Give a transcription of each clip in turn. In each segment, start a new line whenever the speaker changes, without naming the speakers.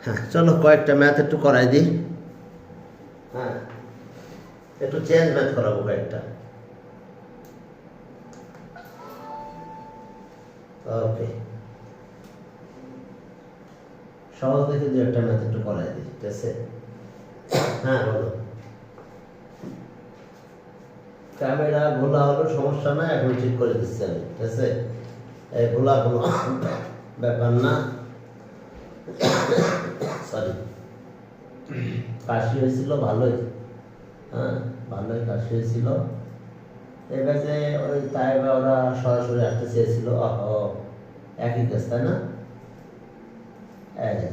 হ্যাঁ, চলো কয়েকটা ম্যাথ একটু করাই দিই। হ্যাঁ, একটু চেঞ্জ ম্যাথ করাবো কয়েকটা। ওকে, সহজ দেখে দু একটা ম্যাথ একটু করাই দিই, ঠিক আছে? হ্যাঁ বলো। ক্যামেরা ভোলা হলো সমস্যা না, এখন ঠিক করে দিচ্ছি আমি, ঠিক আছে? এই ভোলা কোনো ব্যাপার না। সরি, কাশি হয়েছিল ভালোই। হ্যাঁ, ভালোই কাশি হয়েছিল। এবার যে ওই তাই ওরা সরাসরি আসতে চেয়েছিল, একই কেস তাই না?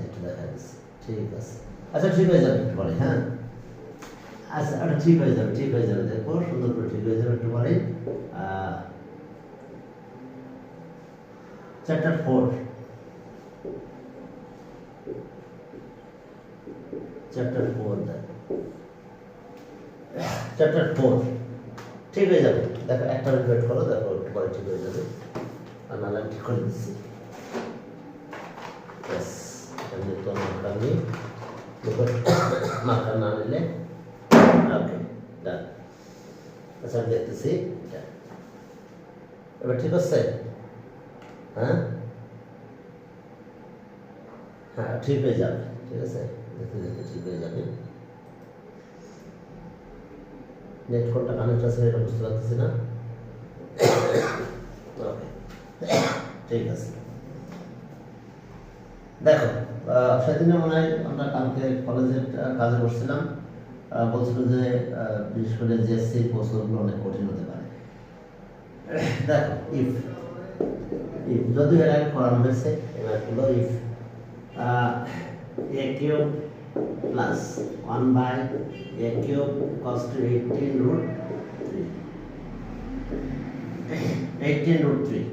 একটু দেখা দিচ্ছি, ঠিক আছে। আচ্ছা ঠিক হয়ে যাবে একটু পরে, হ্যাঁ আচ্ছা ওটা ঠিক হয়ে যাবে, ঠিক হয়ে যাবে, দেখো সুন্দর করে ঠিক হয়ে যাবে একটু পরে। চ্যাপ্টার 4, চ্যাপ্টার 4 দেখো, চ্যাপ্টার 4 ঠিক হয়ে যাবে। দেখো একটা মিনিট ওয়েট করো, দেখো একটু পরে ঠিক হয়ে যাবে। আর নাহলে আমি ঠিক করে দিচ্ছি। ব্যাস, এখানে তো মার্কার নেই, মার্কার না নিলে ওকে ডান। আচ্ছা আমি দেখতেছি, এবার ঠিক আছে? হ্যাঁ হ্যাঁ ঠিক হয়ে যাবে, ঠিক আছে, দেখতে দেখতে ঠিক হয়ে যাবে। নেট কোনটা কানেক্ট আছে এটা বুঝতে পারতেছি না। ওকে ঠিক আছে। দেখো সেদিনে মনে হয় আমরা কালকে কলেজের কাজে বসছিলাম, বলছিল যে বিশেষ করে জিএসসি প্রশ্নগুলো অনেক কঠিন হতে পারে। দেখো ইফ ইফ যদিও এর আগে করানো হয়েছে, এবার হলো if a cube plus 1 by a cube equals to 18 root 3. 18 root 3.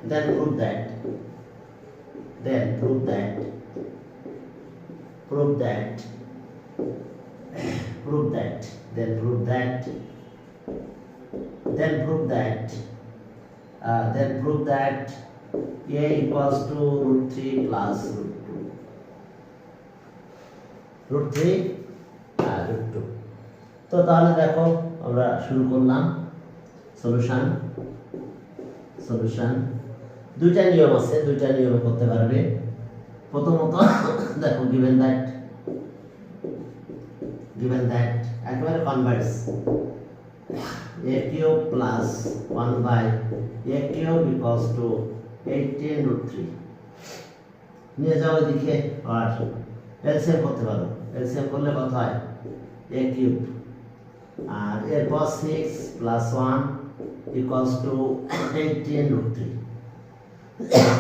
Then prove that. Then prove that. Prove that. Prove that. Then prove that. Then prove that. Then prove that a equals to root 3 plus root 2. root 3 R root 2। তো তাহলে দেখো আমরা শুরু করলাম solution. Solution দুইটা নিয়ম আছে, দুইটা নিয়মে করতে পারবে। প্রথমত দেখো given that একেবারে Converse a cube plus 1 by a cube equals to 18 root 3 নিয়ে যাও এদিকে, আর এলসিএম করতে পারো। এলসিএম করলে কত হয়? a কিউব আর এরপর 6 plus 1 equals to 18 root 3।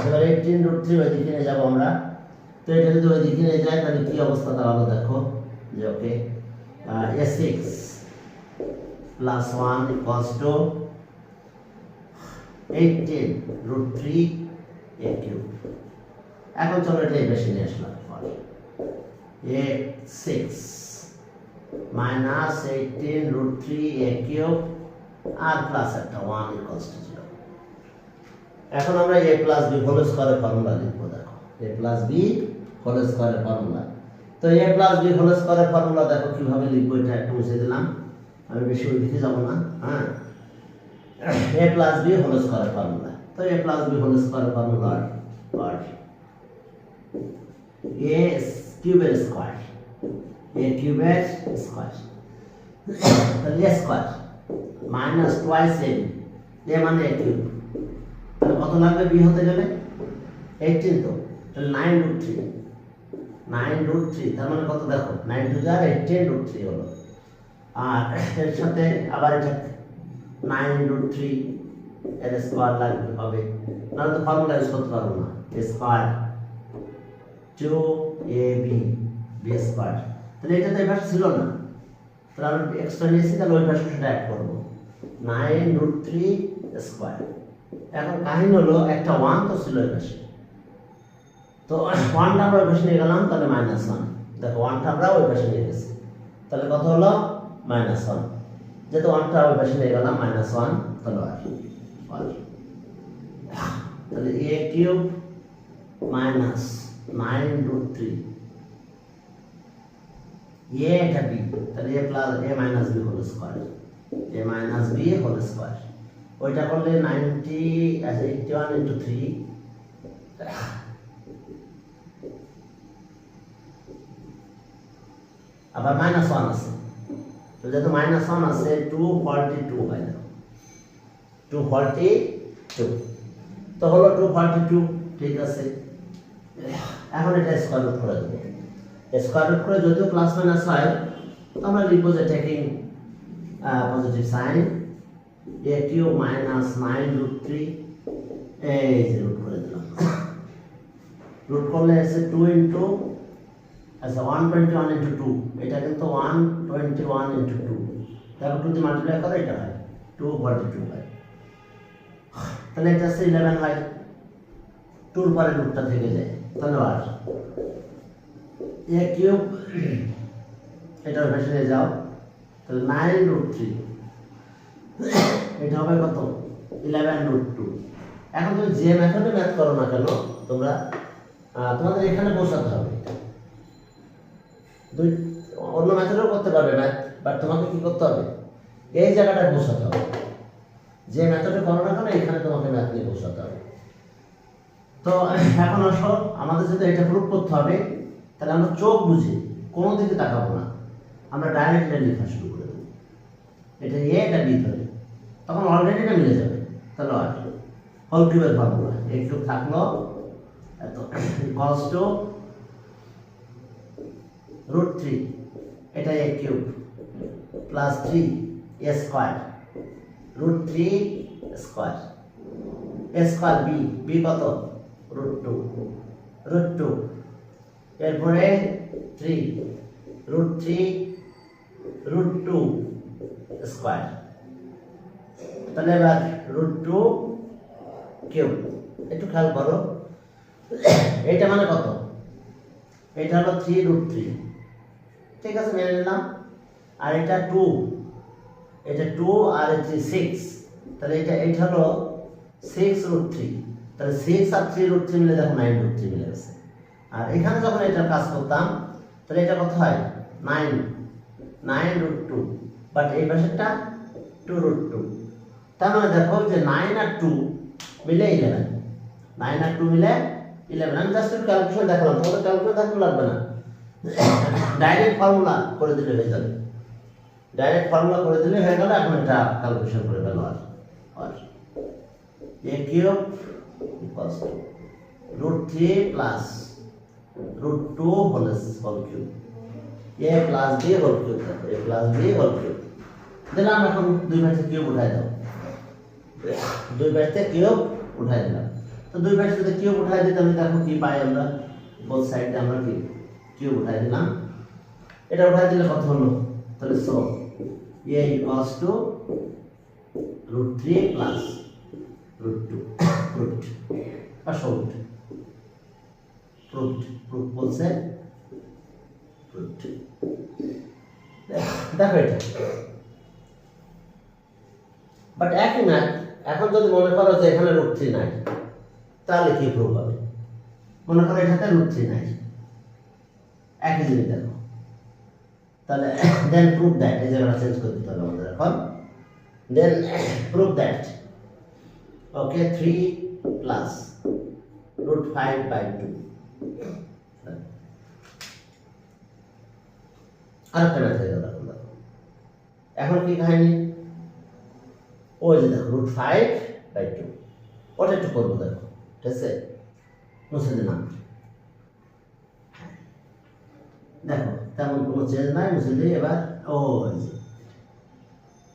এবার 18 root 3 ওইদিকে নিয়ে যাবো আমরা। তো এটা যদি ওইদিকে নিয়ে যায় তাহলে কি অবস্থা দাঁড়ালো দেখো, যে ওকে a6 plus 1 equals to 18 root 3 a cube। এখন চলো এটা এই বেশি নিয়ে আসলাম, a6 minus 18 root 3 a cube আর প্লাস একটা 1 equals to 0। এখন আমরা a plus b হোল স্কয়ারের ফর্মুলা লিখবো। দেখো a plus b হোল স্কয়ারের ফর্মুলা। তো a plus b হোল স্কয়ারের ফর্মুলা দেখো কিভাবে লিখবো, এটা একটু মুছে দিলাম, আমি বেশি ওই দিকে যাব না। হ্যাঁ, a plus b হোল স্কয়ারের ফর্মুলা। তো a plus b হোল স্কয়ারের ফর্মুলা আর a কিউবের স্কয়ার, a কিউবের স্কয়ার, তাহলে a square minus twice a মানে a কিউব, তাহলে কত লাগবে b হতে গেলে? 18, তো তাহলে 9 root 3, 9 root 3 তার মানে কত দেখো, 9 টু যার 18 root 3 হলো। আর এর সাথে আবার এটা 9 root 3 এর স্কয়ার লাগবে হবে, নাহলে তো ফর্মুলা ইউজ করতে পারবো না। a square 2ab b square, তাহলে এটা তো এই পাশে ছিল না, তাহলে আমরা এক্সট্রা নিয়েছি, তাহলে ওই পাশে সেটা অ্যাড করবো, 9 root 3 স্কয়ার। এখন কাহিনী হলো একটা 1 তো ছিল এই পাশে, তো 1টা আমরা ওই পাশে নিয়ে গেলাম, তাহলে -1। দেখো 1টা আমরা ওই পাশে নিয়ে গেছি, তাহলে কত হলো? -1। যেহেতু 1টা ওই পাশে নিয়ে গেলাম -1, তাহলে তাহলে a কিউব minus 9√3 a এটা b তাহলে a plus a minus b whole square a minus b whole square ওইটা করলে 90 81 ইনটু 3 আবার মাইনাস 1 আছে তো যেহেতু মাইনাস 1 আছে 242 হয় না 242 তো হলো 242 ঠিক আছে এখন এটা স্কয়ার রুট করে দেব স্কয়ার রুট করে যদিও প্লাস মাইনাস হয় আমরা লিখব যে taking positive sign a cube minus 9√3 এই যে রুট করে দিলাম রুট করলে আছে 2 ইনটু আচ্ছা 121 ইনটু 2 এটা কিন্তু 121 ইনটু 2 তারপর 2 দিয়ে মাল্টিপ্লাই করে এটা হয় 242 হয় তাহলে এটা আছে 11 হয় 2 এর পরে রুটটা থেকে যায় ধন্যবাদ a কিউব এটার পাশে নিয়ে যাও তাহলে 9√3 এটা হবে কত 11√2 এখন তুমি যে মেথডে ম্যাথ করো না কেন তোমরা তোমাদের এখানে বসাতে হবে দুই অন্য মেথডেও করতে পারবে ম্যাথ বাট তোমাকে কি করতে হবে এই জায়গাটায় বসাতে হবে যে মেথডে করো না কেন এখানে তোমাকে ম্যাথ নিয়ে বসাতে হবে তো এখন আসো আমাদের যদি এটা প্রুফ করতে হবে তাহলে আমরা চোখ বুঝে কোনো দিকে তাকাবো না আমরা ডাইরেক্ট লেখা শুরু করে দেবো এটা এ এটা বি ধরে তখন অলরেডি এটা মিলে যাবে তাহলে আর হোল কিউবের ফর্মুলা এ কিউব থাকলো এত ইকুয়ালস টু √3 এটা a cube plus 3 a square √3 square a square b কত √2 এরপরে 3 √2 স্কয়ার তাহলে এবার √2 কিউব একটু খেয়াল করো এটা মানে কত এটা হলো 3√3 ঠিক আছে মেনে নিলাম আর এটা 2 এটা 2 আর এটা 6 তাহলে এটা হলো 6√3 তাহলে 6 আর 3√3 মিলে দেখো 9√3 মিলে গেছে আর এখানে যখন এটা কাজ করতাম তাহলে এটা কত হয় 9√2 বাট এই পাশেরটা 2√2 তার মানে দেখো যে 9 আর 2 মিলে 11 9 আর 2 মিলে 11 আমি জাস্ট একটু ক্যালকুলেশন দেখালাম তোমাদের ক্যালকুলেশন দেখানো লাগবে না ডাইরেক্ট ফর্মুলা করে দিলে হয়ে যাবে ডাইরেক্ট ফর্মুলা করে দিলে হয়ে গেল এখন এটা ক্যালকুলেশন করে ফেলো আর a cube equals to √3 plus √2 whole cube a plus b whole cube a plus b whole cube দিলাম এখন দুই পাশে কিউব উঠাই দাও দুই পাশে কিউব উঠাই দিলাম তো দুই পাশে যদি কিউব উঠাই দিই তাহলে দেখো কি পাই আমরা বোথ সাইডে আমরা কি কিউব উঠাই দিলাম এটা উঠাই দিলে কত হলো তাহলে so a equals to √3 plus √2 proofed বা সলভড প্রুফ বলছে প্রুফড দেখো এটা বাট একই ম্যাথ এখন যদি মনে করো যে এখানে √3 নাই তাহলে কি প্রুফ হবে মনে করো এটাতে √3 নাই একই জিনিস দেখো তাহলে দেন প্রুফ দ্যাট এই জায়গাটা চেঞ্জ করে দিতে হবে আমাদের এখন দেন প্রুফ দ্যাট ওকে 3 প্লাস √5/2 আরেকটা ম্যাথ হয়ে গেল এখন কি কাহিনী ওই যে দেখো √5/2 ওটা একটু করবো দেখো ঠিক আছে মুছে দিলাম দেখো তেমন কোনো চেঞ্জ নাই মুছে দিই এবার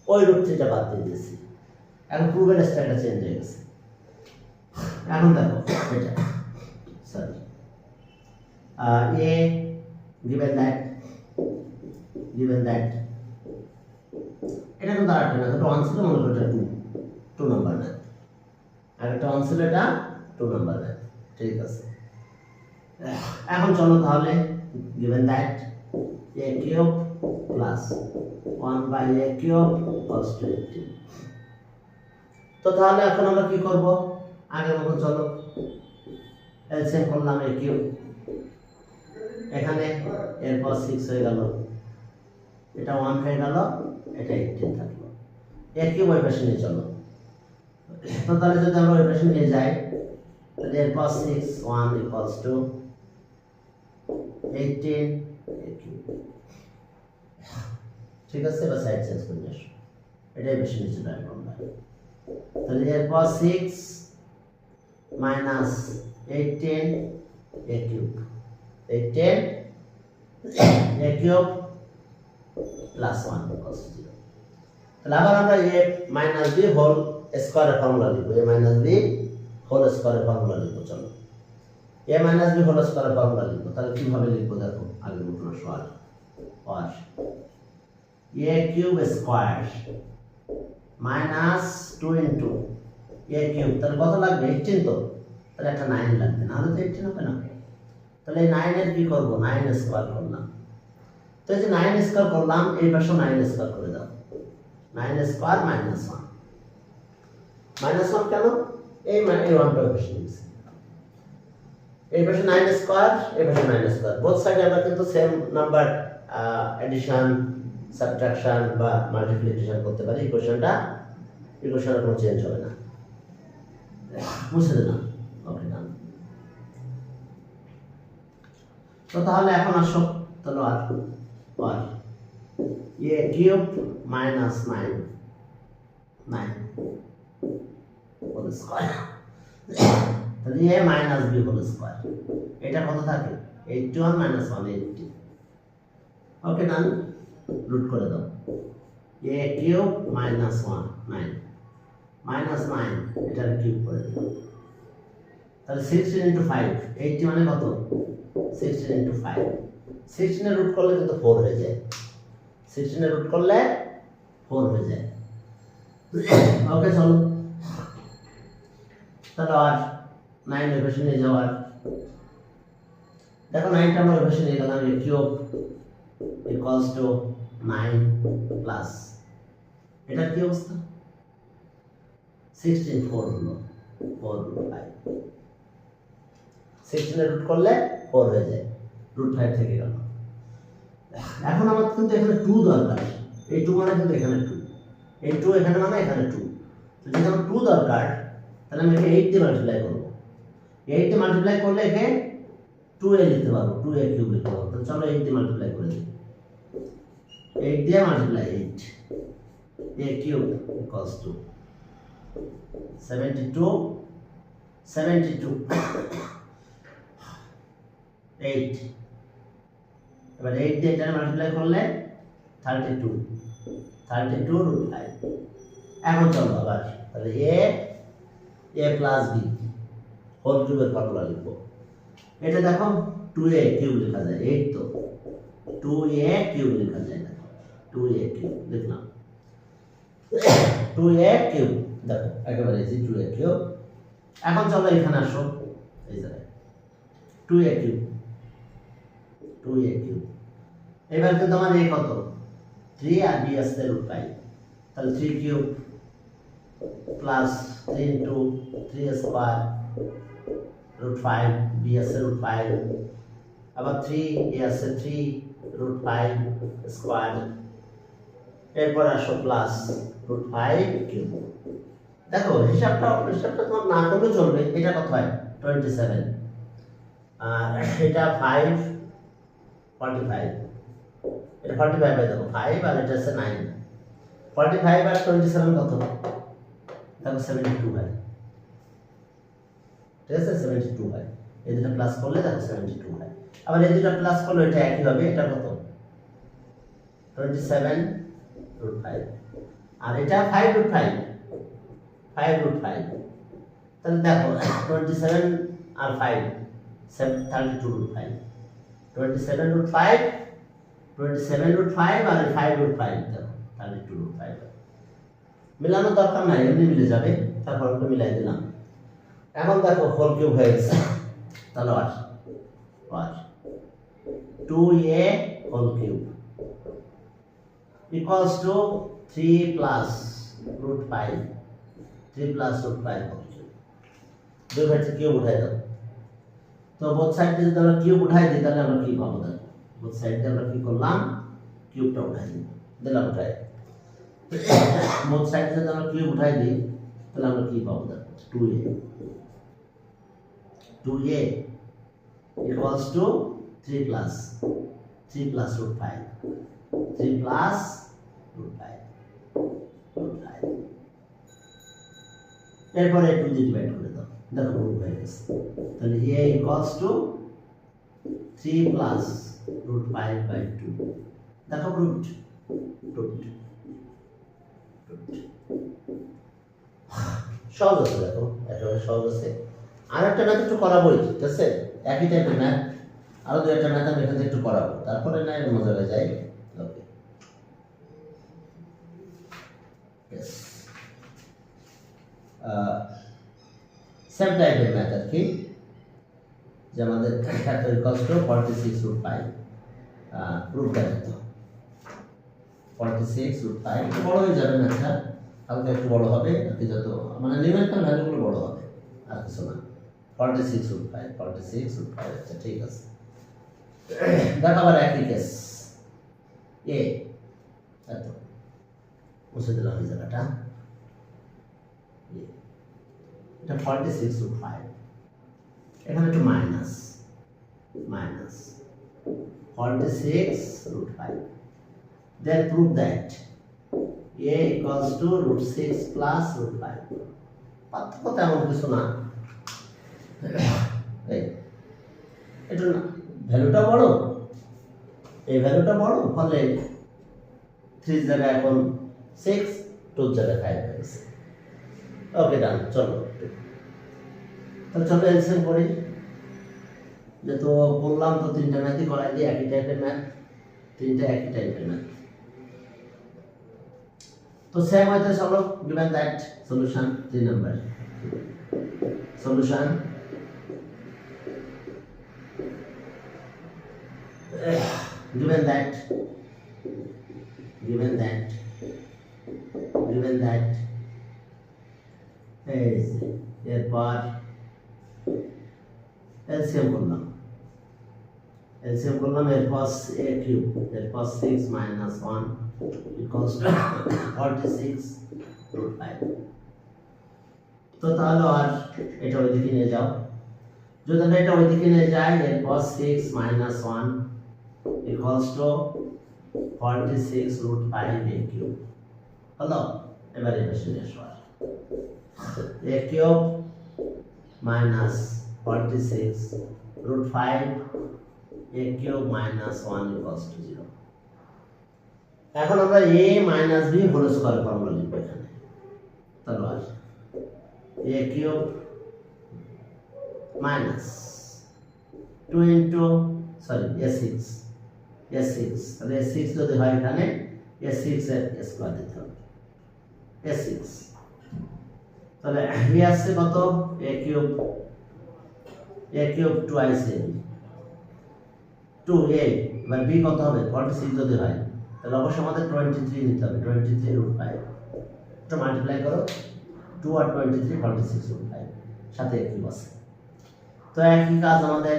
ওই √3টা বাদ দিয়ে দিয়েছি এখন প্রুফের স্টাইলটা চেঞ্জ হয়ে গেছে এখন দেখো এটা সরি a given that এটা কিন্তু আরেকটা না দুটো আনসার মনে করো এটা 2 নাম্বার না আর একটা আনসার এটা 2 নাম্বার না ঠিক আছে এখন চলো তাহলে given that a cube plus 1/a cube equals to 18 তো তাহলে এখন আমরা কি করব আগের মতো চলো এলসিএম করলাম a cube এখানে এরপর 6 হয়ে গেল, এটা 1 হয়ে গেল, এটা 18 থাকলো। একই ওই পাশে নিয়ে চলো। তো তাহলে যদি আমরা ওই পাশে নিয়ে যাই তাহলে এরপর 6 1 ইকুয়ালস টু 18 ঠিক আছে। এবার সাইড চেঞ্জ করে নিয়ে আসো, এটাই বেশি নিচে রাখবো আমরা। তাহলে এরপর 6 minus 18 a cube, 18 a cube plus 1 equals to 0। তাহলে আবার আমরা a মাইনাস b হোল স্কয়ারের ফর্মুলা লিখব, a মাইনাস b হোল স্কয়ারের ফর্মুলা লিখব। চলো a মাইনাস b হোল স্কয়ারের ফর্মুলা লিখব। তাহলে কিভাবে লিখব দেখো, আগে মতন সর আর a cube square minus 2 into a cube, তাহলে কত লাগবে 18, তো তাহলে একটা 9 লাগবে, না হলে তো 18 হবে না। তাহলে এই 9 এর কি করব, 9 স্কয়ার করলাম। তো এই যে 9 স্কয়ার করলাম, এই পাশে 9 স্কয়ার করে দাও, 9 স্কয়ার মাইনাস 1, মাইনাস 1 কেন, এই 1টা বেশি নিয়েছি। এই পাশে 9 স্কয়ার, এই পাশে 9 স্কয়ার, বোথ সাইডে আমরা কিন্তু সেম নাম্বার এডিশন সাবট্রাকশন বা মাল্টিপ্লিকেশন করতে পারি। ইকুয়েশনের কোনো চেঞ্জ হবে না, মুছে দিলাম। ওকে ডান। তো তাহলে এখন আসো, তাহলে আর a cube minus 9 whole square, তাহলে a minus b whole square, এটা কত থাকে 81 মাইনাস 1 80। ওকে ডান, রুট করে দাও। a কিউব মাইনাস 9 মাইনাস 9, এটার কিউব করে দাও। তাহলে 16 ইনটু 5, 80 মানে কত 16 ইনটু 5, 16 এর রুট করলে কিন্তু 4 হয়ে যায়, 16 এর রুট করলে 4 হয়ে যায়। ওকে চলো, তাহলে আর 9 এর পাশে নিয়ে যাওয়ার, দেখো 9টা আমরা পাশে নিয়ে গেলাম, a cube equals two 9 plus, এটা কি অবস্থা 16 4 হলো 4 √ 5, 16 এর রুট করলে 4 হয়ে যায়, √5 থেকে গেল। এখন আমার কিন্তু এখানে 2 দরকার, এই 2 মানে কিন্তু এখানে 2, এই 2 এখানে মানে এখানে 2, তো যদি আমার 2 দরকার তাহলে আমি একে 8 দিয়ে মাল্টিপ্লাই করব, 8 দিয়ে মাল্টিপ্লাই করলে একে 2a লিখতে পারবো, 2a কিউব লিখতে পারবো। তো চলো 8 দিয়ে মাল্টিপ্লাই করে দিই, 8 দিয়ে multiply 8, a cube equals two 72 8, এবার 8 দিয়ে এটা মাল্টিপ্লাই করলে 32 √5। এখন চলো আবার তাহলে a প্লাস b হোল কিউবের ফর্মুলা লিখবো। এটা দেখো 2a কিউব লেখা যায়, 8 তো 2a কিউব লেখা যায় না, 2a কিউব লিখলাম, 2a কিউব দেখো একেবারে ইজি, 2a কিউব। এখন চলো এখানে আসো, এই জায়গায় 2a কিউব এবার কিন্তু আমার a কত 3 আর b আসছে √5, তাহলে 3 cube plus 3 into 3 square √5, b আসছে √5, আবার 3 a আসছে 3 √5 স্কয়ার, এরপর আসো প্লাস √5 কিউব। দেখো হিসাবটা তোমার না করলে চলবে, এটা কত হয় 27, আর এটা 5 45, এটা 45 বাই দেখো 5 আর এটা আছে 9, 45 আর 27 কত দেখো 72 হয়, ঠিক আছে 72 হয়, এই দুটো প্লাস করলে দেখো 72 হয়। আবার এই দুটো প্লাস করলে এটা একই হবে, এটা কত 27 √5, আর এটা 5 √5, তাহলে দেখো 27 আর 5 32 √5, 27 √5 আর 5 √5 দেখো 32 √5। মিলানোর দরকার নাই, এমনি মিলে যাবে, তারপর ওটা মিলাই দিলাম। এখন দেখো হোল কিউব হয়ে গেছে, তাহলে আর 2a whole cube equals to 3 plus √5 whole cube, দুই ভাই কিউব উঠাই দাও, তো বোথ সাইড দিয়ে যদি আমরা কিউব উঠাই দিই তাহলে আমরা কি পাবো? দেখো বোথ সাইড দিয়ে আমরা কি করলাম, কিউবটা উঠাই দিলাম উঠাই, বোথ সাইড দিয়ে আমরা কিউব উঠাই দিই তাহলে আমরা কি পাবো? দেখো 2a equals to 3 plus root 5, 3 plus root 5, এরপরে 2 দিয়ে ডিভাইড করে দাও, দেখো রুট হয়ে গেছে। তাহলে a equals to 3 plus root 5 by 2, দেখো রুট সহজ আছে, দেখো একেবারে সহজ আছে। আর একটা ম্যাথ একটু করাবোই, ঠিক আছে, একই টাইপের ম্যাথ, আরো দু একটা ম্যাথ আমি এখানে একটু করাবো, তারপরে না মজা হয়ে যায়। ওকে, সেম টাইপের ম্যাথ আর কি, যে আমাদের factor equals to 46 root 5, proof দেখাতে হবে 46 root 5, একটু বড় হয়ে যাবে ম্যাথটা, হালকা একটু বড় হবে আর কি, যত মানে নিউমেরিক্যাল ভ্যালুগুলো বড় হবে আর কিছু না। 46 root 5, 46 root 5, আচ্ছা ঠিক আছে। দেখো আবার একই কেস, এ এত মুছে দিলাম এই জায়গাটা, এটা 46 root 5, এখানে একটু minus 46 root 5, then prove that a equals to root 6 plus root 5, পার্থক্য তেমন কিছু না, এটা ভ্যালুটা বড়, এই ভ্যালুটা বড়, ফলে 3 জায়গায় এখন 6, 2 জায়গায় 5 হয়েছে। ওকে ডান, চলো তাহলে চলো এলসিএম করি, যেহেতু বললাম তো 3টা ম্যাথই করাই দিই, একই টাইপের ম্যাথ, 3টা একই টাইপের ম্যাথ। তো সেম হয়তো চলো, given that solution 3 number solution, given that এরপর এলসিএম করলাম, এরপর a কিউব, এরপর 6 minus 1 equals to 46 root 5। তো তাহলে আর এটা ওইদিকে নিয়ে যাও, যদি আমরা এটা ওইদিকে নিয়ে যাই, এরপর 6 minus 1 equals to 46 root 5 a cube হলো। এবার এটা শুনে আসো, a cube minus 46 root 5 a cube minus 1 equals to 0। এখন আমরা a minus b whole square formula লিখব এখানে, তাহলে আর a cube minus 2 into a6, তাহলে a6 যদি হয় এখানে a6 এর স্কয়ার দিতে হবে, a6, তাহলে b আসছে কত, a cube twice a 2a, এবার b কত হবে 46 যদি হয়, তাহলে অবশ্যই আমাদের 23 নিতে হবে, 23 root 5, এটা মাল্টিপ্লাই করো, 2 আর 23 46 root 5, সাথে a কিউব আছে। তো একই কাজ আমাদের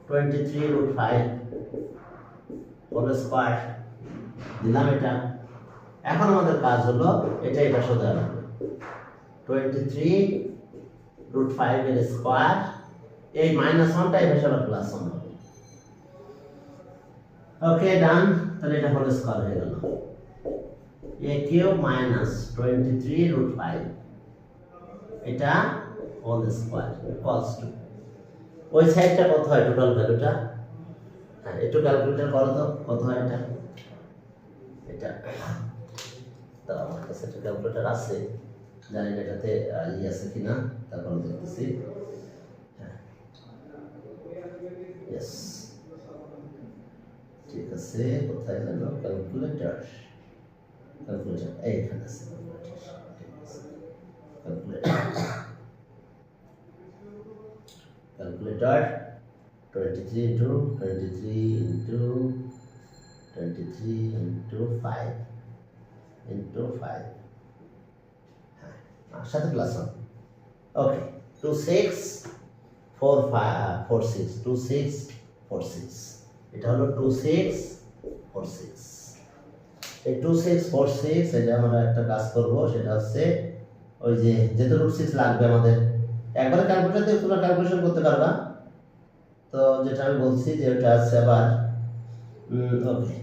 23 root 5 হোল স্কয়ার দিলাম এটা। এখন আমাদের কাজ হলো এটা সোজা রাখবে, 23 root 5 এর স্কয়ার, এই -1টা এই পাশে আবার +1 হবে। ওকে ডান, তাহলে এটা হোল স্কয়ার হয়ে গেল, a কিউব minus 23 root 5, এটা হোল স্কয়ার ইকুয়ালস টু, ওই সাইডটা কত হয় টোটাল ভ্যালুটা, হ্যাঁ একটু ক্যালকুলেটর করো তো কত হয় এটা তো আমার কাছে একটা ক্যালকুলেটর আছে, জানি না এটাতে আছে কিনা, তারপর দেখতেছি। হ্যাঁ ইয়েস ঠিক আছে, কোথায় গেল ক্যালকুলেটর, এইখানে আছে ক্যালকুলেটর 23 into 5 into 5, হ্যাঁ সাথে +1, ওকে 26 4 6 2 6 4 6 এটা হলো 2 6 4 6 এই 2 6 4 6 এটা আমরা একটা কাজ করব, সেটা হচ্ছে ওই যে যেহেতু রুট 6 লাগবে আমাদের, একবারে ক্যালকুলেটর দিয়ে তোমরা ক্যালকুলেশন করতে পারবা। তো যেটা আমি বলছি যে ওটা আছে আবার ওকে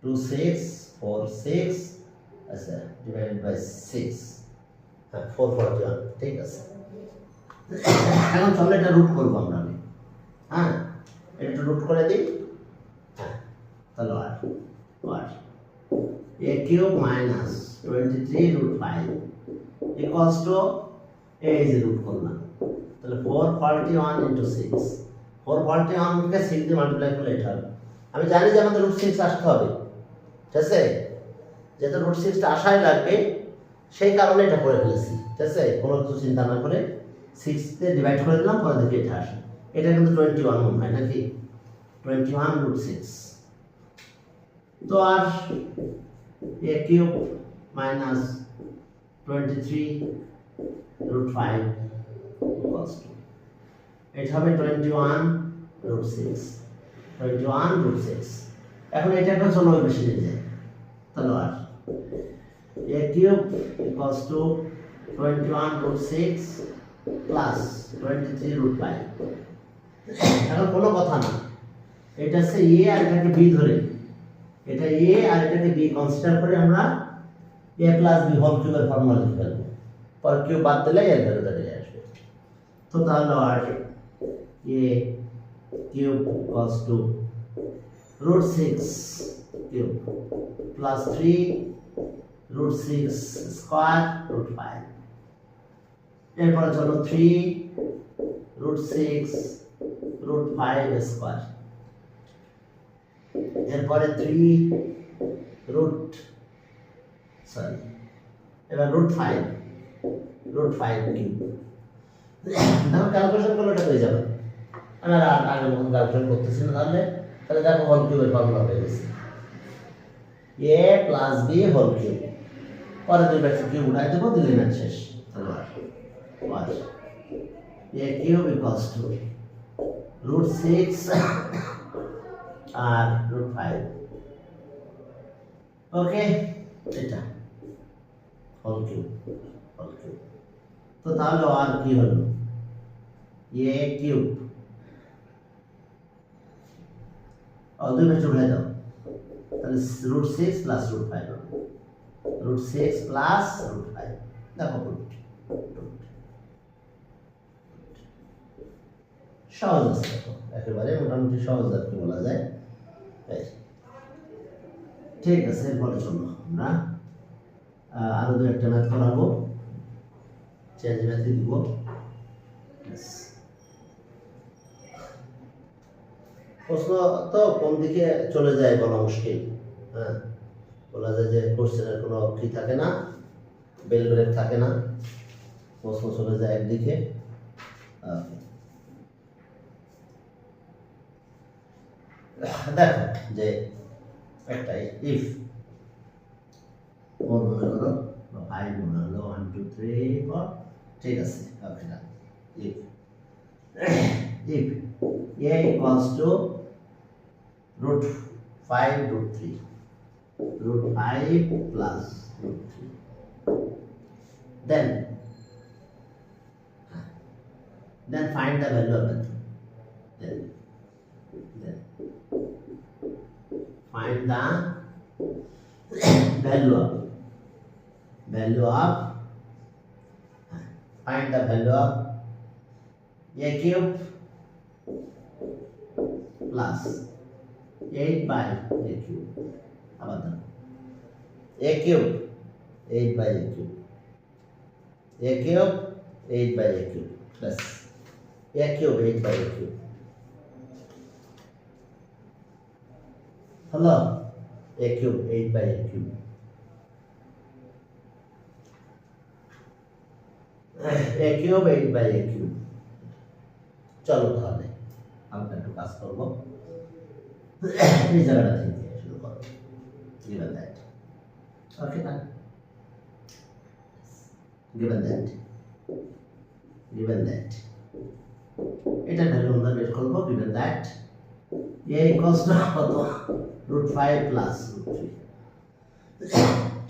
2 6 4 6 আচ্ছা ডিভাইডেড বাই 6, হ্যাঁ 441, ঠিক আছে। এখন চলো এটা রুট করবো আমরা, হ্যাঁ এটা রুট করে দিই, হ্যাঁ তাহলে আর a cube minus 23 root 5 equals to এই যে রুট করলাম, তাহলে 441 into 6, 441 কে 6 দিয়ে মাল্টিপ্লাই করলে এটা হবে। আমি জানি যে আমাদের রুট 6 আসতে হবে, ঠিক আছে, যেহেতু রুট 6টা আসাই লাগবে সেই কারণে এটা করে ফেলেছি, ঠিক আছে, কোনো কিছু চিন্তা না করে 6 তে ডিভাইড করে দিলাম, পরে দেখি এটা আসে। এটা কিন্তু 21 মনে হয় নাকি, 21 root 6। তো আর a cube minus 23 root 5 equals to এটা হবে 21 root 6, 21 root 6। এখন এটাকে চলো ওই বেশি নিয়ে যায়, তাহলে আর a cube equals to 21 root 6 plus 23 root 5। এখন কোনো কথা না, এটা হচ্ছে a আর এটাকে b ধরে, এটা a আর এটাকে b কনসিডার করে আমরা a প্লাস b হোল কিউবের ফর্মুলা লিখে ফেলবো, পর কিউব বাদ দিলে এর ভ্যালুটা বেরিয়ে আসবে। তো তাহলে আর a cube equals to root 6 cube plus 3 root 6 square root 5, এরপরে চলো 3 root 6 root 5 স্কয়ার, এরপরে 3 root সরি এবার root 5 কিউব। দেখো ক্যালকুলেশন করলে এটা হয়ে যাবে, আমি আর আগের মতন ক্যালকুলেশন করতেছি না, তাহলে দেখো হোল কিউবের ফর্মুলা হয়ে গেছে a plus b whole cube, পরে দুই ব্যাকেট কিউব উঠাই দেবো, দিলে ম্যাথ শেষ। আর a cube equals to root 6 আর root 5, ওকে, এটা হোল কিউব। তো তাহলে আর কি হলো, a কিউব দুই ব্যাকেট উঠাই দাও, তাহলে root 6 প্লাস root 5 হবে, root 6 প্লাস root 5, দেখো সহজ আছে, একেবারে মোটামুটি সহজ আর কি বলা যায়। ঠিক আছে, এরপরে চলো আমরা আরো দু একটা ম্যাথ করাবো, চেঞ্জ ম্যাথে দিব। প্রশ্ন তো কোন দিকে চলে যায় বলা মুশকিল, হ্যাঁ বলা যায় যে কোশ্চেনের কোনো কি থাকে না, বেল ব্রেক থাকে না, প্রশ্ন চলে যায় একদিকে। দেখো যে একটা ইফ 4 মনে করো বা 5 মনে হলো, 1 2 3 4, ঠিক আছে, ওকে না, if a equals to root 5 root 3 plus root 3, then find the value of it, then find the value of find the value of a cube plus 8 by a cube, আবার দেখো a cube 8 by a cube, a cube 8 by a cube plus a cube 8 by a cube, হলো a cube 8 by a cube, a cube 8 by a cube। চলো তাহলে আমরা একটু কাজ করব, এই জায়গাটা থেকে শুরু করব, given that, okay না, given that এটা ভ্যালু আমরা বের করবো given that a equals to কত √5 plus √3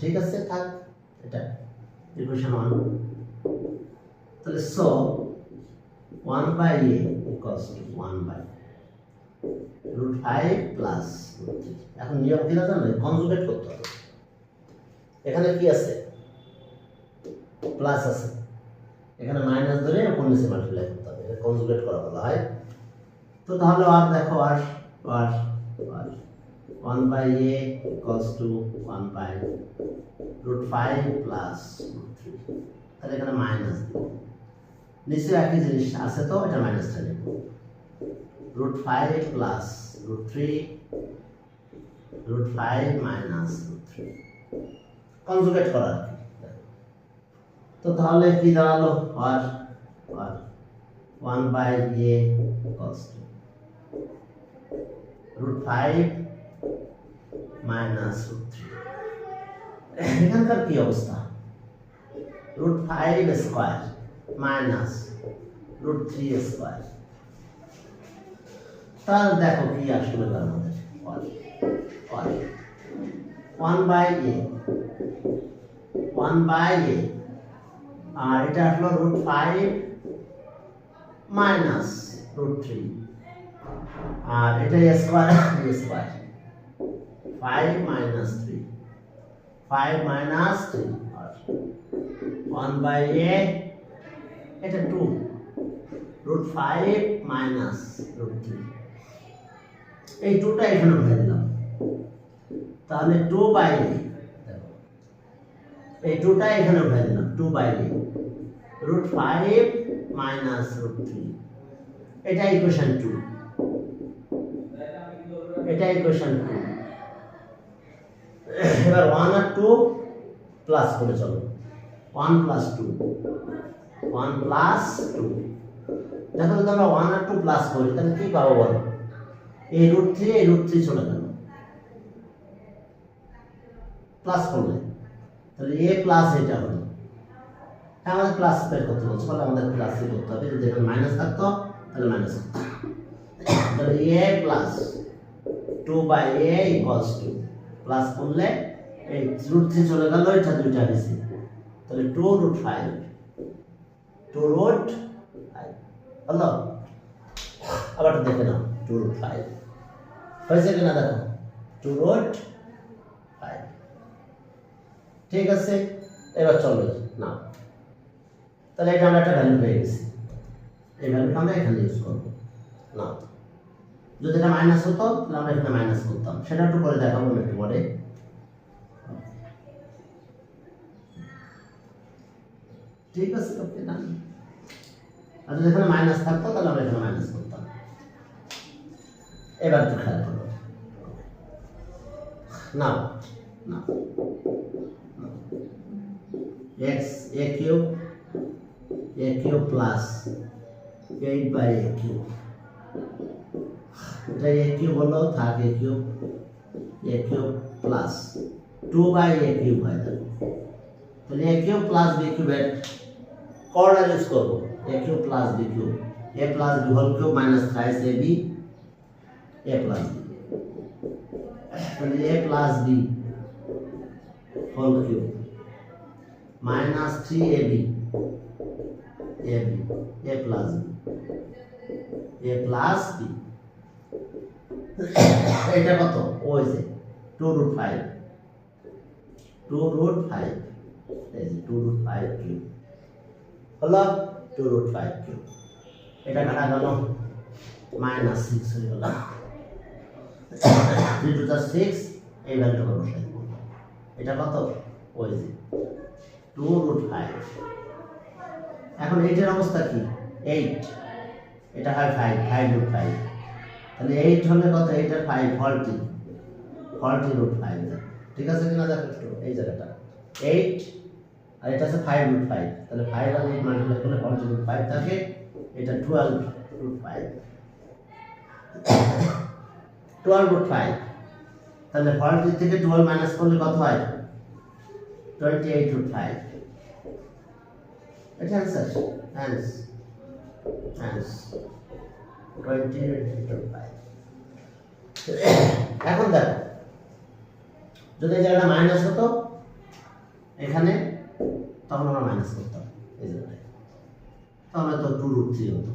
ঠিক আছে থাক এটা ইকুয়েশন 1 তাহলে so 1 by a equals to 1 by √5 plus √3 এখন নিয়ম কি না জানেন কনজুগেট করতে হবে এখানে কি আছে প্লাস আছে এখানে মাইনাস ধরে উপর নিচে মাল্টিপ্লাই করতে হবে এটা কনজুগেট করা বলা হয় তো তাহলে আর দেখো আর 1 by a equals to 1 by √5 plus √3 তাহলে এখানে মাইনাস দিব নিচে একই জিনিস আছে তো এটা মাইনাসটা নেব √5 plus √3 √5 minus √3 কনজুগেট করা তো তাহলে কি দাঁড়ালো আর 1 by a equals to √5 minus √3 এখানকার কি অবস্থা √5 স্কয়ার minus √3 স্কয়ার তাহলে দেখো কি আসলে তার মধ্যে 1 by a 1 by a আর এটা আসলো √5 minus √3 আর এটা স্কয়ার 5 minus 3 5 minus 3 আর 1 by a এটা 2 √5 minus √3 এই 2টা এখানে উঠাই দিলাম তাহলে 2 by a দেখো এই 2টা এখানে উঠাই দিলাম 2 by a √5 minus √3 এটা ইকুয়েশন 2 এটা ইকুয়েশন 2 এবার 1 আর 2 প্লাস করে চলো 1 plus 2 1 plus 2 দেখো যদি আমরা 1 আর 2 প্লাস করি তাহলে কি পাবো বলো এই √3 চলে গেল প্লাস করলে তাহলে a প্লাস এটা হলো আমাদের প্লাস বের করতে বলছে তাহলে আমাদের প্লাস করতে হবে যদি এখানে মাইনাস থাকতো তাহলে মাইনাস করতে তাহলে a plus 2 by a equals to plus করলে এই √3 চলে গেল এটা দুইটা হয়েছে তাহলে 2 √5 হলো আবার দেখে নাও 2 √5 হয়েছে কিনা দেখো 2 √5 ঠিক আছে এবার চলো না তাহলে এটা আমরা একটা ভ্যালু পেয়ে গেছি এই ভ্যালুটা আমরা এখানে ইউজ করবো না যদি এটা মাইনাস হতো তাহলে আমরা এখানে মাইনাস করতাম সেটা একটু করে দেখাবো একটু পরে ঠিক আছে ওকে না আর যদি এখানে মাইনাস থাকতো তাহলে আমরা এখানে মাইনাস করতাম এবার একটু খেয়াল করো না x a cube plus 8 by a cube এটা a cube হলো থাক a cube plus 2 by a cube হয় তাহলে a cube plus b cube এর কর্নার ইউজ করব a cube plus b cube a plus b whole cube minus thrice ab a plus b তাহলে a plus b whole cube minus 3ab a plus b এটা কত ওই যে 2 √5 এই যে 2 √5 cube হলো 2 √5 কিউব এটা কাটা গেল -6 হয়ে গেল 3 to the 6 এই ভ্যালুটা বসাই এটা কত ওই যে 2 √5 এখন এইটার অবস্থা কি 8 এটা হয় 5 √5 তাহলে 8 হলে কত 8 আর 5 40 √5 ঠিক আছে কিনা দেখো একটু এই জায়গাটা 8 আর এটা আছে 5 √5 তাহলে 5 আর 8 মাল্টিপ্লাই করলে 40 √5 থাকে এটা 12 √5 তাহলে 40 থেকে 12 মাইনাস করলে কত হয় 28 √5 এটা आंसर 20/5। এখন দেখো যদি এই জায়গাটা মাইনাস হতো এখানে, তখন আমরা মাইনাস করতাম এই জায়গায়, তাহলে তো 2√3 হতো।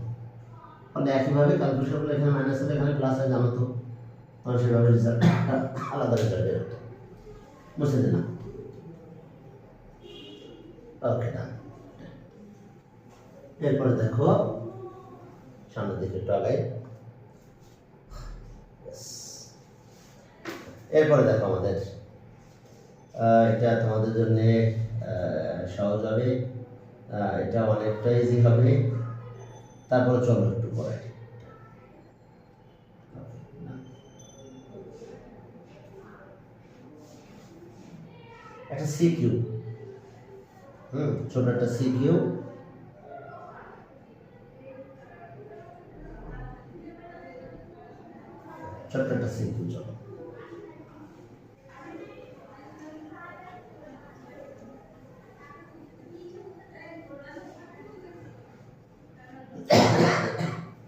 ফলে একইভাবে ক্যালকুলেশন করলে এখানে মাইনাস হলে এখানে প্লাস হয়ে জানো তো, তখন সেভাবে রেজাল্ট আলাদা রেজাল্ট বের হতো। বুঝতে দিলাম? ওকে ডান। এরপরে দেখো সামনের দিকে একটু আগাই। এরপরে দেখো আমাদের এটা তোমাদের জন্য সহজ হবে, এটা অনেকটা ইজি হবে। তারপরে চলো একটু পরে একটা সিকিউ, ছোট একটা সিকিউ, ছোট্ট একটা সিকিউ। চলো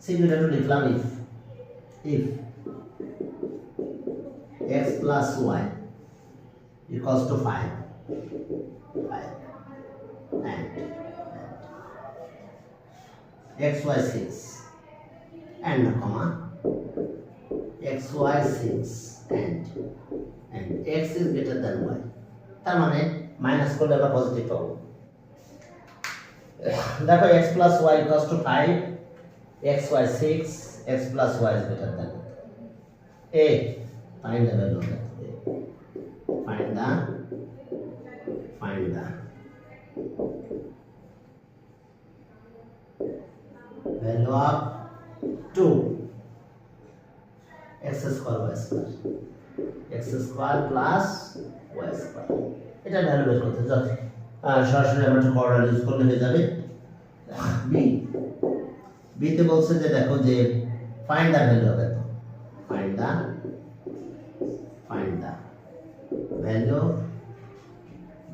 সিকিউটা একটু লিখলাম, if x plus y equals to 5 and xy 6 and comma xy 6 and x is greater than y, তার মানে মাইনাস করলে আমরা পজিটিভ পাবো। দেখো x plus y equals to 5, xy 6, x plus y is greater than a. Find the value of that. Find the value of 2 x square y square, x square plus y square, এটা value বের করতে যাচ্ছি। সরাসরি আমরা একটা formula use করলে হয়ে যাবে। বি তে বলছে যে দেখো যে ফাইন্ড দ্য ভ্যালু অফ এত, find the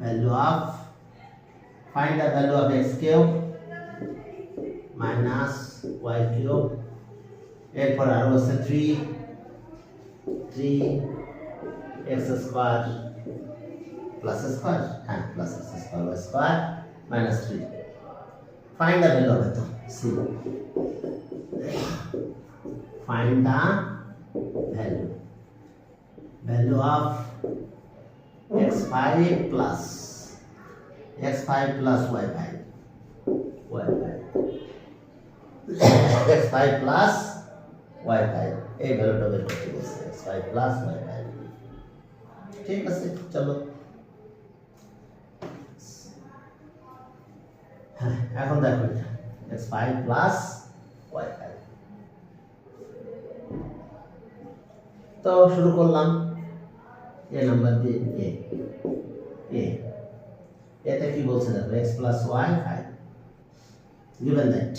value of find the value of x cube minus y cube, এরপর আরো আছে 3 x square plus square, হ্যাঁ plus x square y square minus 3. Find the value of it. See, find the value of x5 plus y5 x5 plus y5, এই ভ্যালুটা বের করতে বলছে, x5 plus y5। ঠিক আছে, চলো এখন দেখো এটা x5 plus y5। তো শুরু করলাম এ নাম্বার দিয়ে, এতে কি বলছে দেখো x plus y 5, given that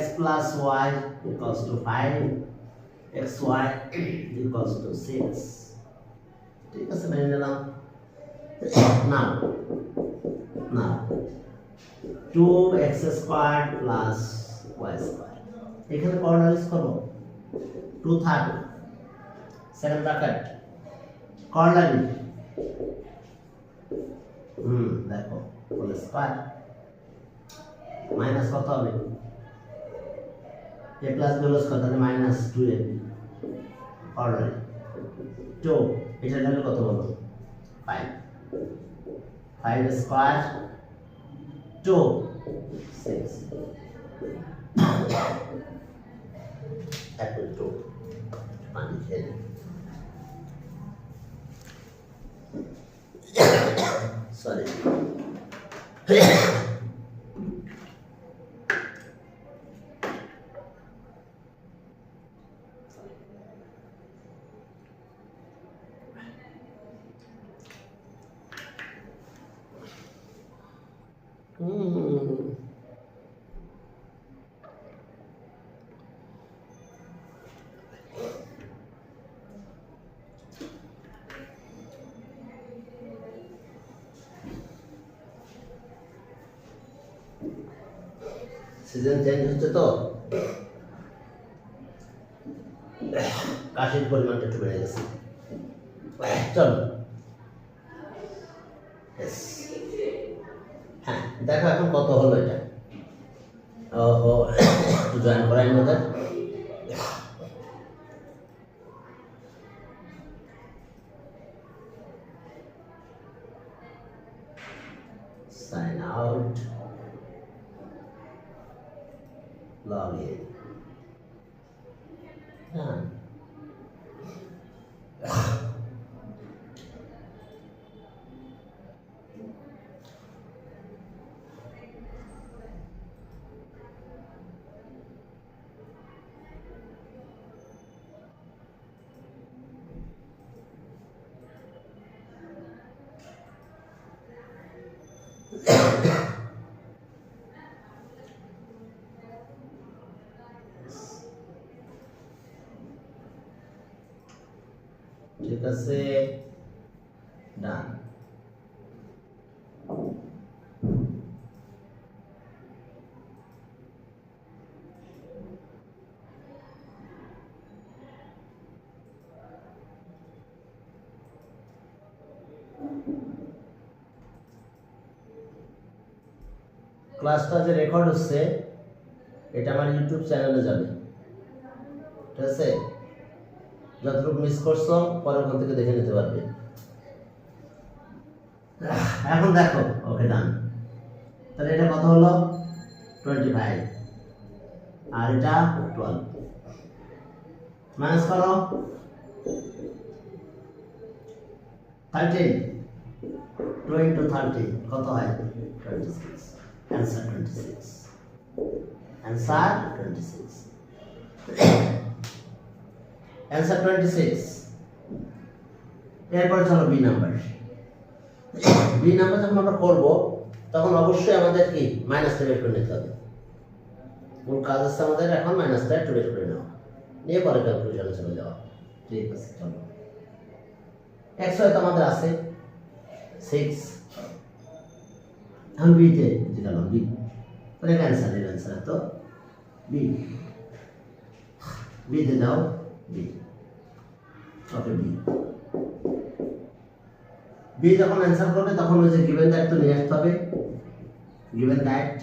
x plus y equals to 5, xy equals to 6। ঠিক আছে, মেনে নিলাম। now 2x squared plus y squared, এখানে কর্নার ইউজ করব, 2 থাকবে, সেকেন্ড ব্র্যাকেট কর্নার, দেখো হোল স্কয়ার মাইনাস কত হবে, a plus b whole square, তাহলে মাইনাস 2a কর্নার 2, এটার ভ্যালু কত বলো 5 স্কয়ার 2 6 equal to পানি খেয়ে sorry সিজন চেঞ্জ হচ্ছে তো কাশির পরিমাণটা একটু বেড়ে গেছে। চলো হ্যাঁ দেখো এখন কত হলো এটা। ও একটু জয়েন করাই আমাদের। Sign out, log in. Done. ঠিক আছে, ডান। ক্লাসটা যে রেকর্ড হচ্ছে এটা আমার ইউটিউব চ্যানেলে যাবে, ঠিক আছে? যতটুকু মিস করছো পরে ওখান থেকে দেখে নিতে পারবে। এখন দেখো, ওকে ডান। তাহলে এটা কত হলো? 25 আর এটা 12। মাইনাস করো 13, 2 into 30 কত হয়? 26। অ্যান্সার 26। অ্যান্সার 26। অ্যান্সার 26। এরপর চলো বি নাম্বার। বি নাম্বার যখন আমরা করবো তখন অবশ্যই আমাদের কি মাইনাসটা বের করে নিতে হবে। মূল কাজ আছে আমাদের এখন মাইনাসটা একটু বের করে নেওয়া, নিয়ে পরে ক্যালকুলেশনে চলে যাওয়া। ঠিক আছে, চলো। এক্স হয়তো আমাদের আছে 6, এখন বিতে গেলাম বি, তাহলে অ্যান্সার এর অ্যান্সার তো বি। বিতে দাও বি, ওকে বি। বি যখন অ্যান্সার করবে তখন ওই যে গিভেন দ্যাট তো নিয়ে আসতে হবে। Given that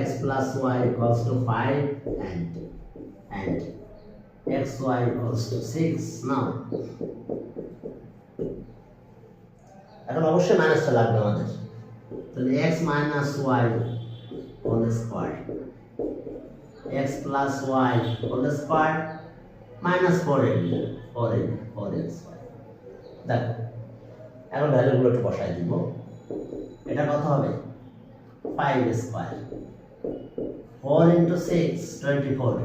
x plus y equals to 5 and xy equals to 6. Now এখন অবশ্যই মাইনাসটা লাগবে আমাদের, তাহলে x minus y whole square, x plus y whole square minus 4n square। দেখো এখন ভ্যালুগুলো একটু বসাই দিব। এটা কত হবে? 5 square, 4 into 6 24,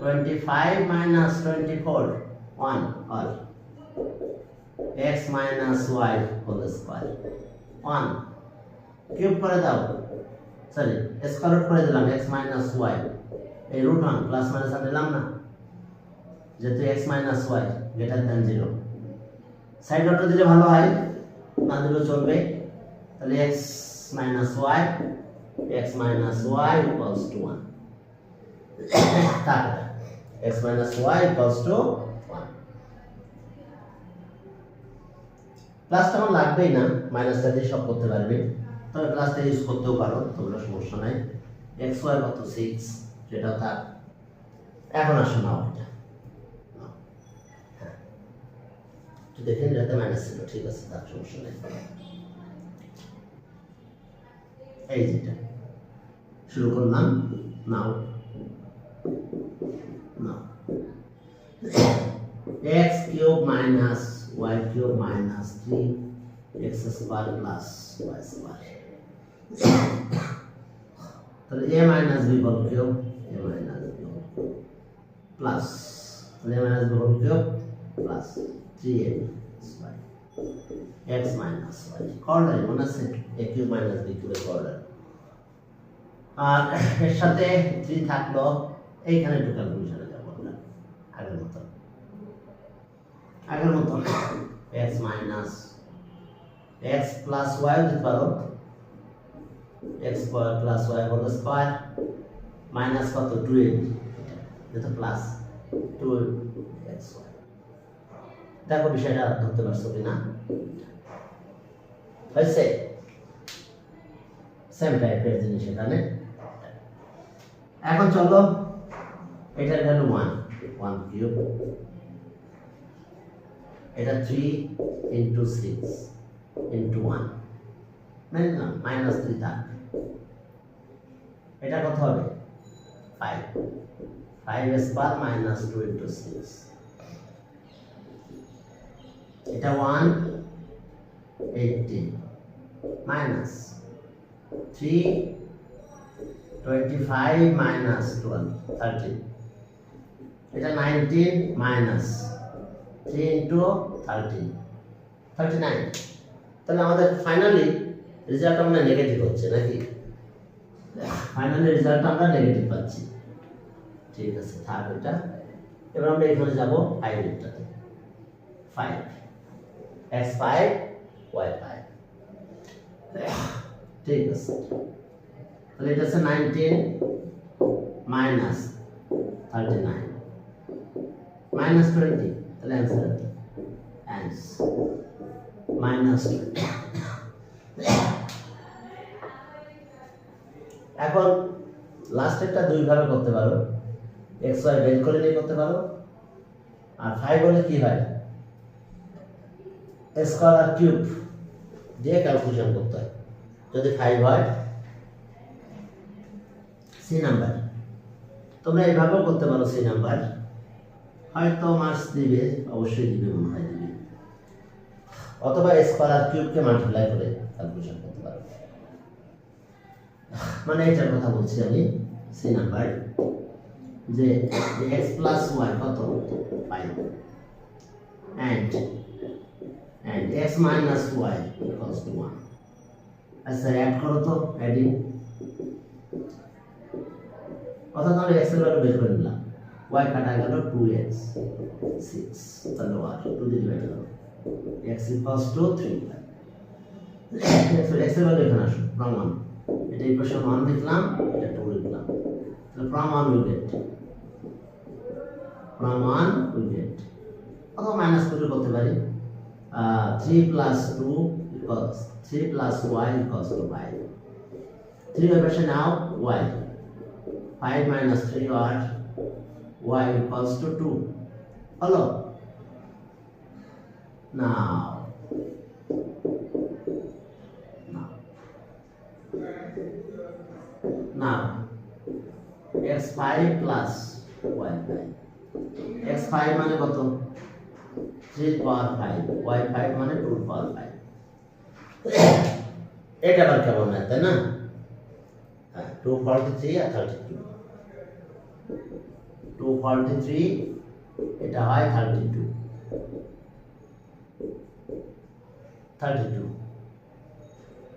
25 minus 24 1 or x minus y whole square 1 cube করে দাও, সরি স্কয়ার রুট করে দিলাম। x minus y এই রুট 1 প্লাস মাইনাস আর দিলাম না, যেহেতু x minus y greater than 0। Side নোটটা দিলে ভালো হয়, না দিলেও চলবে। তাহলে x minus y equals to 1। তাহলে x minus y equals to 1। প্লাসটা আমার লাগবেই না, মাইনাসটা দিয়ে সব করতে পারবে, তবে প্লাসটা ইউজ করতেও পারো, তোমরা সমস্যা নাই। x y কত 6, সেটা থাক। এখন আসো নাও এটা, হ্যাঁ তো দেখেন যাতে মাইনাস ছিল, ঠিক আছে, তার সমস্যা নেই। এই যেটা শুরু করলাম, নাও x cube minus y cube minus 3x square plus y square, তাহলে a minus b whole cube, a minus b whole cube plus, তাহলে a minus b whole cube plus 3ab square x minus y corner মনে আছে, a cube minus b cube corner. আর এর সাথে 3 থাকলো, এইখানে একটু ক্যালকুলেশনে যাব আমরা আগের মতো x minus x plus y দিতে পারো, x square plus y whole square minus কত 2ab এটা প্লাস 2xy। দেখো বিষয়টা ধরতে পারছো কিনা হয়েছে সেম টাইপের জিনিস এখানে। এখন চলো এটার ভ্যালু 1 কিউব, এটা 3 ইন্টু 6 ইন্টু 1 না মাইনাস 3 থাকবে, এটা কত হবে 5 স্কয়ার মাইনাস 2 ইন্টু 6, এটা 118 মাইনাস 3 25 মাইনাস 12 13, এটা 19 মাইনাস 3 ইন্টু 13 39। তাহলে আমাদের ফাইনালি রেজাল্ট আমরা নেগেটিভ হচ্ছে নাকি? ফাইনালি রেজাল্ট আমরা নেগেটিভ পাচ্ছি। ঠিক আছে থাক এটা। এবার আমরা এখানে যাব 5 এরটাতে 5 x5 y5 ঠিক আছে। তাহলে এটা হচ্ছে 19 মাইনাস 39 মাইনাস 20, তাহলে অ্যান্সার মাইনাস 20। এখন লাস্টেরটা দুই ভাবে করতে পারো, xy বের করে নিয়ে করতে পারো, আর 5 হলে কি হয় স্কয়ার আর কিউব দিয়ে ক্যালকুলেশন করতে হয়। যদি 5 হয় সি নাম্বার, তোমরা এইভাবেও করতে পারো সি নাম্বার, হয়তো মার্কস দিবে, অবশ্যই দিবে মনে হয় দিবে, অথবা স্কয়ার আর কিউবকে মাল্টিপ্লাই করে ক্যালকুলেশন করতে পারো। মানে এটার কথা বলছি আমি সি নাম্বার, যে x প্লাস y কত 5 and x minus y equals to 1। আচ্ছা অ্যাড করো তো, অ্যাডিং অর্থাৎ আমরা x এর ভ্যালু বের করে নিলাম, y কাটা গেল 2x 6, তাহলে y 2 দিয়ে ডিভাইড করো x equals to 3। x এর ভ্যালু এখানে আসো প্রমাণ, এটা ইকুয়েশন 1 লিখলাম, এটা 2 লিখলাম, তাহলে প্রমাণ উইল গেট অথবা মাইনাস করে করতে পারি 3 plus 2 equals 3 plus y equals to 5। 3 এর পাশে নাও y, 5 minus 3 or y equals to 2 হলো। now x5 plus y5, x5 মানে কত 3 power 5, y5 মানে 2 power 5। এটা আবার কেমন হয় তাই না? 243 আর 32, 243 এটা হয় 32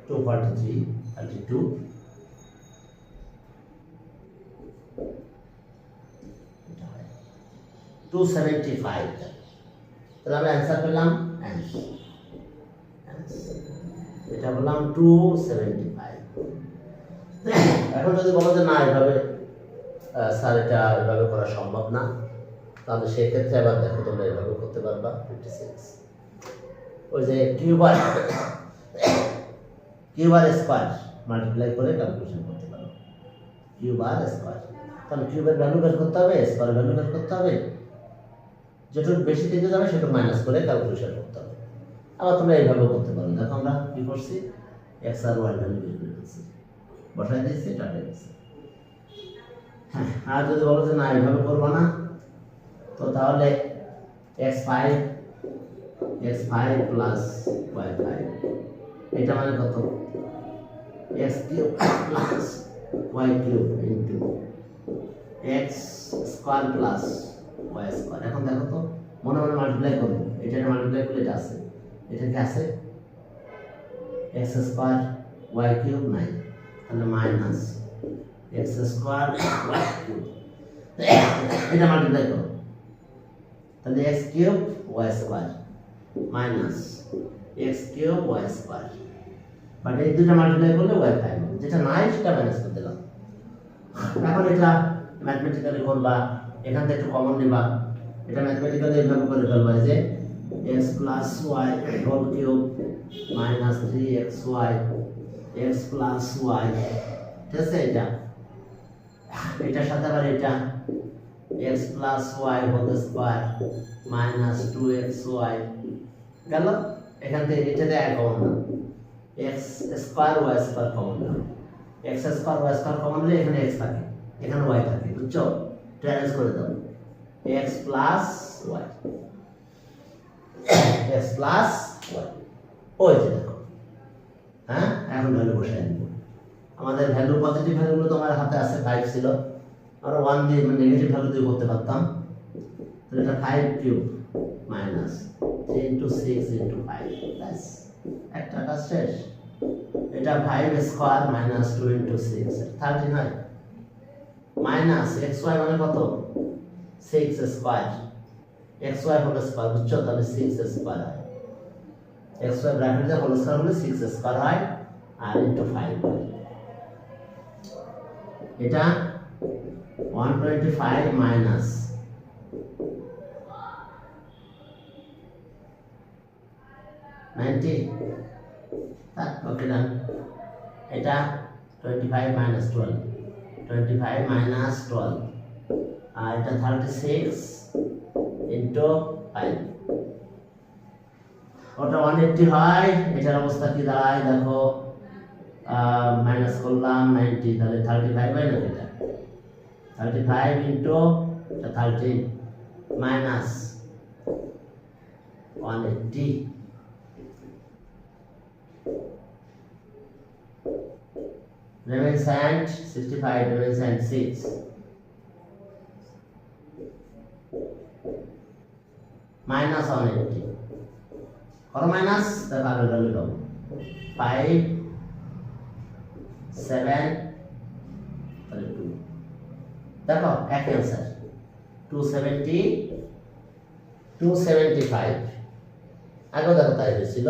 243 32 275। তাহলে আমরা অ্যান্সার পেলাম, এটা বললাম 275। এখন যদি বলো যে না এভাবে স্যার এটা এভাবে করা সম্ভব না, তাহলে সেক্ষেত্রে আবার দেখো তোমরা এভাবে করতে পারবা 56। ওই যে কিউব আর স্কয়ার মাল্টিপ্লাই করে ক্যালকুলেশন করতে পারো, কিউব আর স্কয়ার। তাহলে কিউবের ভ্যালু বের করতে হবে, স্কয়ার ভ্যালু বের করতে হবে, যেটুকু বেশি থেকে যাবে সেটুকু মাইনাস করে ক্যালকুলেশন করতে হবে। আবার তোমরা এইভাবে করতে পারো, দেখো আমরা কি করছি x আর y ভ্যালু বের করে দিয়েছি, বসাই দিয়েছি, এটা হয়ে গেছে। হ্যাঁ, আর যদি বলো যে না এইভাবে করবো না, তো তাহলে x5 প্লাস y5, এটা মানে কত x cube plus y cube into x square plus y square. এখন দেখো তো মনে মনে মাল্টিপ্লাই করবো, এটা মাল্টিপ্লাই করলে এটা আছে, এটা কি আছে x স্কয়ার y কিউব নাই, তাহলে minus x square y cube, এটা মাল্টিপ্লাই করো, তাহলে x cube y square minus x cube y square but এই দুটো মাল্টিপ্লাই করলে ওয়াই 5 হবে, যেটা নাই সেটা মাইনাস করে দিলাম। এখন এটা ম্যাথমেটিক্যালি করবা, এখান থেকে একটু কমন নিবা, এটা ম্যাথমেটিক্যালি এভাবে করে ফেলবা যে x plus y whole cube minus 3xy x plus y, ঠিক আছে? এটার সাথে আবার এটা x plus y whole square minus 2xy গেল। এখান থেকে এটা দিয়ে এক কমন না, x square y square common না, x square y square common হলে এখানে x থাকে, এখানে y থাকে, বুঝছো? ট্রান্স করে দাও x plus y, x plus y, ওই যে দেখো। হ্যাঁ, এখন ভ্যালু বসাই দিব। আমাদের ভ্যালু পজিটিভ ভ্যালুগুলো তোমার হাতে আছে, 5 ছিল, আমরা 1 দিয়ে নেগেটিভ ভ্যালু দিয়ে করতে পারতাম। তো এটা 5 কিউব মাইনাস 3 ইনটু 6 ইনটু 5, ব্যাস একটা কাজ শেষ। এটা 5 স্কয়ার মাইনাস 2 ইনটু 6 13 হয়, মাইনাস xy মানে কত? 6 স্কয়ার, xy হোল স্কয়ার, বুঝছো? তাহলে 6 স্কয়ার হয়, xy ব্র্যাকেটে হোল স্কয়ার হলে 6 স্কয়ার হয় আর ইনটু 5 হয়। এটা 125 মাইনাস 90, ওকে ডান। এটা 25 মাইনাস 12, 25 মাইনাস 12, আর এটা 36 ইনটু 5, ওটা 180 হয়। এটার অবস্থা কি দাঁড়ায় দেখো, মাইনাস করলাম 90, তাহলে 35 হয় না? এটা 35 into 13 minus 180, 11 cent 65, 11 cent 6, minus 180 করো মাইনাস, দেখো আগে ভ্যালু দাও 5 7 তাহলে 2, দেখো এক অ্যান্সার 275। আগেও দেখো তাই হয়েছিল।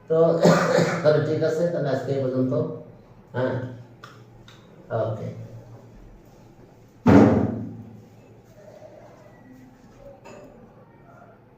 তো তাহলে ঠিক আছে, তাহলে আজকে এই পর্যন্ত। হ্যাঁ, ওকে।